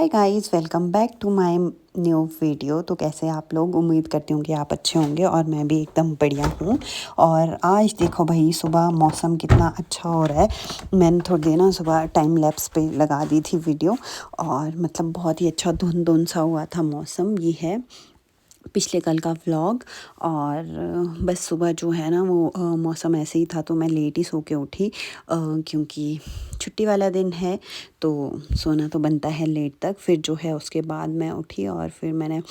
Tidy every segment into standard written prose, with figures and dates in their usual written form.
Hi guys, welcome back to my new video. तो कैसे आप लोग? उम्मीद करती हूँ कि आप अच्छे होंगे और मैं भी एकदम बढ़िया हूँ। और आज देखो भाई, सुबह मौसम कितना अच्छा हो रहा है। मैंने थोड़ी देर ना सुबह टाइम लैप्स पे लगा दी थी वीडियो, और मतलब बहुत ही अच्छा धुंध धुंध सा हुआ था मौसम। ये है पिछले कल का व्लॉग। और बस सुबह जो है ना वो मौसम ऐसे ही था, तो मैं लेट ही सो के उठी, क्योंकि छुट्टी वाला दिन है तो सोना तो बनता है लेट तक। फिर जो है उसके बाद मैं उठी और फिर मैंने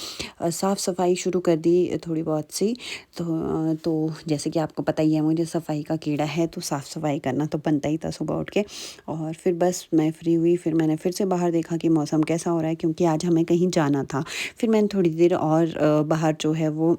साफ़ सफाई शुरू कर दी थोड़ी बहुत सी। तो जैसे कि आपको पता ही है, मुझे सफाई का कीड़ा है, तो साफ़ सफाई करना तो बनता ही था सुबह उठ के। और फिर बस मैं फ्री हुई, फिर मैंने फिर से बाहर देखा कि मौसम कैसा हो रहा है, क्योंकि आज हमें कहीं जाना था। फिर मैंने थोड़ी देर और बाहर जो है वो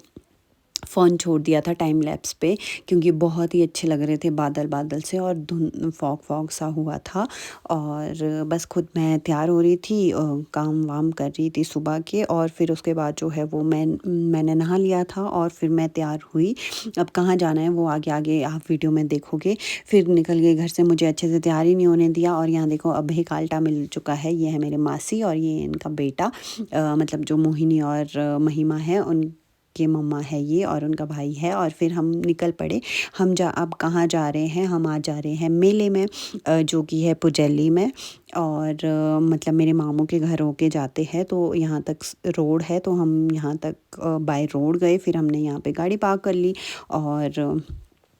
फ़ोन छोड़ दिया था टाइम लैप्स पे, क्योंकि बहुत ही अच्छे लग रहे थे बादल बादल से, और धुंध फॉग फॉग सा हुआ था। और बस खुद मैं तैयार हो रही थी, काम वाम कर रही थी सुबह के। और फिर उसके बाद जो है वो मैंने नहा लिया था और फिर मैं तैयार हुई। अब कहाँ जाना है वो आगे आगे आप वीडियो में देखोगे। फिर निकल गए घर से, मुझे अच्छे से तैयार ही नहीं होने दिया। और यहाँ देखो अब एक आल्टा मिल चुका है। ये है मेरे मासी और ये इनका बेटा, मतलब जो मोहिनी और महिमा है उनके मम्मा है ये, और उनका भाई है। और फिर हम निकल पड़े। अब कहाँ जा रहे हैं? हम आज जा रहे हैं मेले में, जो कि है पुजैली में। और मतलब मेरे मामू के घर होके जाते हैं, तो यहाँ तक रोड है, तो हम यहाँ तक बाय रोड गए। फिर हमने यहाँ पे गाड़ी पार्क कर ली, और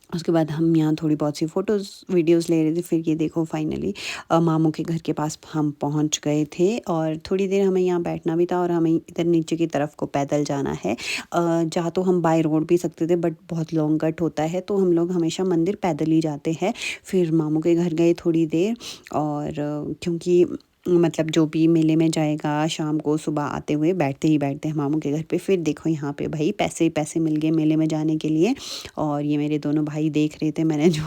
उसके बाद हम यहाँ थोड़ी बहुत सी फ़ोटोज़ वीडियोज़ ले रहे थे। फिर ये देखो फाइनली मामू के घर के पास हम पहुँच गए थे। और थोड़ी देर हमें यहाँ बैठना भी था, और हमें इधर नीचे की तरफ को पैदल जाना है। जा तो हम बाय रोड भी सकते थे, बट बहुत लॉन्ग कट होता है, तो हम लोग हमेशा मंदिर पैदल ही जाते हैं। फिर मामू के घर गए थोड़ी देर, और क्योंकि मतलब जो भी मेले में जाएगा शाम को सुबह आते हुए बैठते ही बैठते हैं मामू के घर पे। फिर देखो यहाँ पे भाई पैसे पैसे मिल गए मेले में जाने के लिए। और ये मेरे दोनों भाई देख रहे थे मैंने जो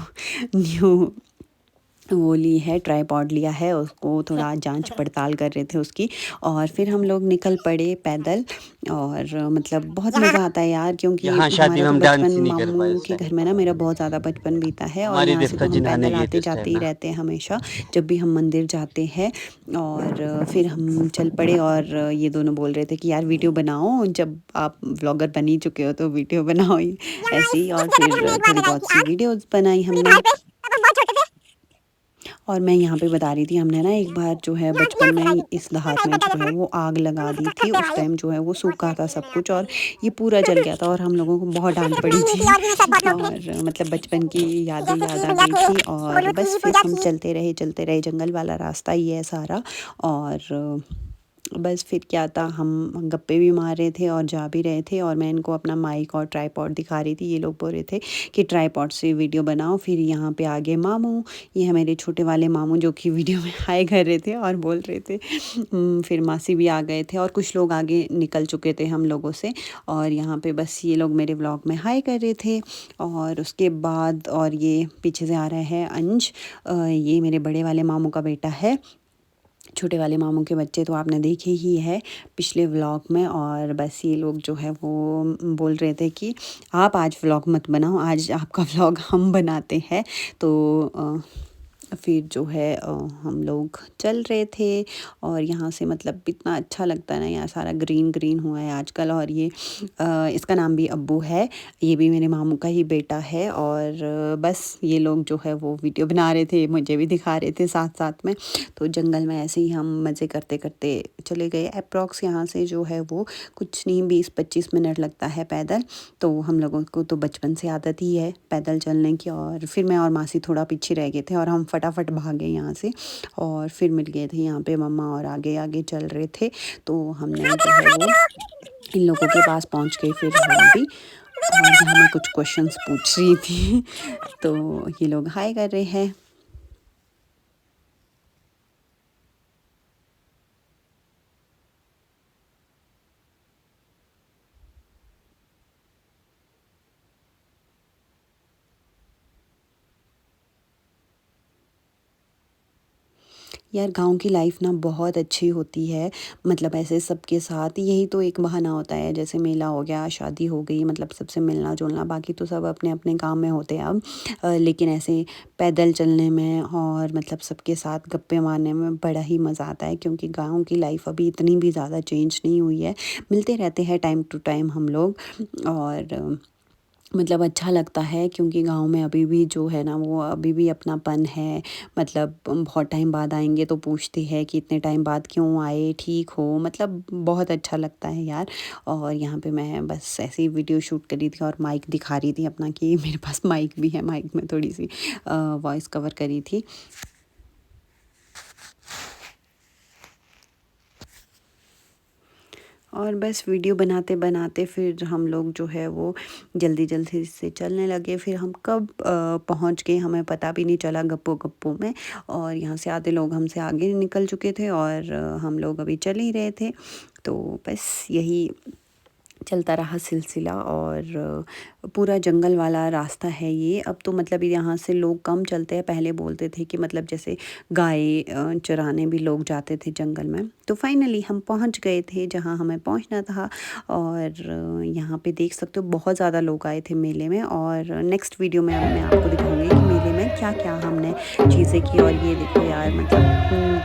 न्यू वो ली है, ट्राईपॉड लिया है, उसको थोड़ा जांच पड़ताल कर रहे थे उसकी। और फिर हम लोग निकल पड़े पैदल। और मतलब बहुत मज़ा आता है यार, क्योंकि यहाँ शादी हमारा में तो हम डांस बचपन ही नहीं कर पाए मामू उस के टाइम। घर में ना मेरा बहुत ज़्यादा बचपन बीता है। और हमारी यहाँ से रिश्ता तो हम जिन्हाने पैदल गए थे आते उस जाते टाइम ही ना। रहते हैं हमेशा, जब भी हम मंदिर जाते हैं। और फिर हम चल पड़े, और ये दोनों बोल रहे थे कि यार वीडियो बनाओ, जब आप व्लॉगर बन ही चुके हो तो वीडियो बनाओ ही ऐसे ही। और फिर थोड़ी बहुत सी वीडियोज़ बनाई हमने। और मैं यहाँ पे बता रही थी, हमने ना एक बार जो है बचपन में इस देहात में जो है वो आग लगा दी थी। उस टाइम जो है वो सूखा था सब कुछ, और ये पूरा जल गया था, और हम लोगों को बहुत डांट पड़ी थी। और मतलब बचपन की यादें याद आ गई थी। और बस फिर हम चलते रहे, जंगल वाला रास्ता ही है सारा। और बस फिर क्या था, हम गप्पे भी मार रहे थे और जा भी रहे थे। और मैं इनको अपना माइक और ट्राईपॉड दिखा रही थी। ये लोग बोल रहे थे कि ट्राईपॉड से वीडियो बनाओ। फिर यहाँ पे आगे मामू, ये है मेरे छोटे वाले मामू, जो कि वीडियो में हाय कर रहे थे और बोल रहे थे। फिर मासी भी आ गए थे, और कुछ लोग आगे निकल चुके थे हम लोगों से। और यहाँ पे बस ये लोग मेरे व्लॉग में हाय कर रहे थे। और उसके बाद और ये पीछे से आ रहा है अंश, ये मेरे बड़े वाले मामू का बेटा है। छोटे वाले मामू के बच्चे तो आपने देखे ही है पिछले व्लॉग में। और बस ये लोग जो है वो बोल रहे थे कि आप आज व्लॉग मत बनाओ, आज आपका व्लॉग हम बनाते हैं। तो फिर जो है हम लोग चल रहे थे। और यहाँ से मतलब इतना अच्छा लगता है ना, यहाँ सारा ग्रीन ग्रीन हुआ है आजकल। और ये इसका नाम भी अब्बू है, ये भी मेरे मामू का ही बेटा है। और बस ये लोग जो है वो वीडियो बना रहे थे, मुझे भी दिखा रहे थे साथ साथ में। तो जंगल में ऐसे ही हम मज़े करते करते चले गए। अप्रॉक्स यहाँ से जो है वो कुछ नहीं 20-25 मिनट लगता है पैदल। तो हम लोगों को तो बचपन से आदत ही है पैदल चलने की। और फिर मैं और मासी थोड़ा पीछे रह गए थे, और हम फटाफट भागे यहाँ से। और फिर मिल गए थे यहाँ पे मम्मा, और आगे आगे चल रहे थे। तो हमने जो है वो इन लोगों के पास पहुँच गए फिर हम भी। और यहाँ मैं कुछ क्वेश्चंस पूछ रही थी तो ये लोग हाय कर रहे हैं। यार गाँव की लाइफ ना बहुत अच्छी होती है। मतलब ऐसे सबके साथ यही तो एक बहाना होता है, जैसे मेला हो गया, शादी हो गई, मतलब सबसे मिलना जुलना। बाकी तो सब अपने अपने काम में होते हैं अब। लेकिन ऐसे पैदल चलने में और मतलब सबके साथ गप्पे मारने में बड़ा ही मज़ा आता है, क्योंकि गाँव की लाइफ अभी इतनी भी ज़्यादा चेंज नहीं हुई है। मिलते रहते हैं टाइम टू टाइम हम लोग। और मतलब अच्छा लगता है, क्योंकि गाँव में अभी भी जो है ना वो अभी भी अपनापन है। मतलब बहुत टाइम बाद आएँगे तो पूछते हैं कि इतने टाइम बाद क्यों आए, ठीक हो? मतलब बहुत अच्छा लगता है यार। और यहाँ पे मैं बस ऐसे ही वीडियो शूट कर रही थी और माइक दिखा रही थी अपना कि मेरे पास माइक भी है। माइक में थोड़ी-सी वॉइस कवर करी थी। और बस वीडियो बनाते-बनाते फिर हम लोग जो है वो जल्दी-जल्दी से चलने लगे। फिर हम कब पहुँच गए हमें पता भी नहीं चला गप्पो-गप्पो में। और यहाँ से आधे लोग हमसे आगे निकल चुके थे और हम लोग अभी चल ही रहे थे। तो बस यही चलता रहा सिलसिला। और पूरा जंगल वाला रास्ता है ये। अब तो मतलब यहाँ से लोग कम चलते हैं। पहले बोलते थे कि मतलब जैसे गाय चराने भी लोग जाते थे जंगल में। तो फाइनली हम पहुँच गए थे जहाँ हमें पहुँचना था। और यहाँ पे देख सकते हो बहुत ज़्यादा लोग आए थे मेले में। और नेक्स्ट वीडियो में अब मैं आपको दिखाऊंगी कि मेले में क्या क्या हमने चीज़ें की। और ये देखो यार, मतलब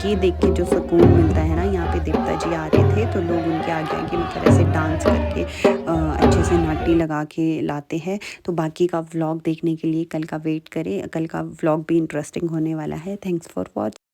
ये देख के जो सुकून मिलता है ना, यहाँ पे देवता जी आ रहे थे तो लोग उनके आगे आगे मतलब ऐसे डांस करके अच्छे से नाटी लगा के लाते हैं। तो बाकी का व्लॉग देखने के लिए कल का वेट करें। कल का व्लॉग भी इंटरेस्टिंग होने वाला है। Thanks for watching.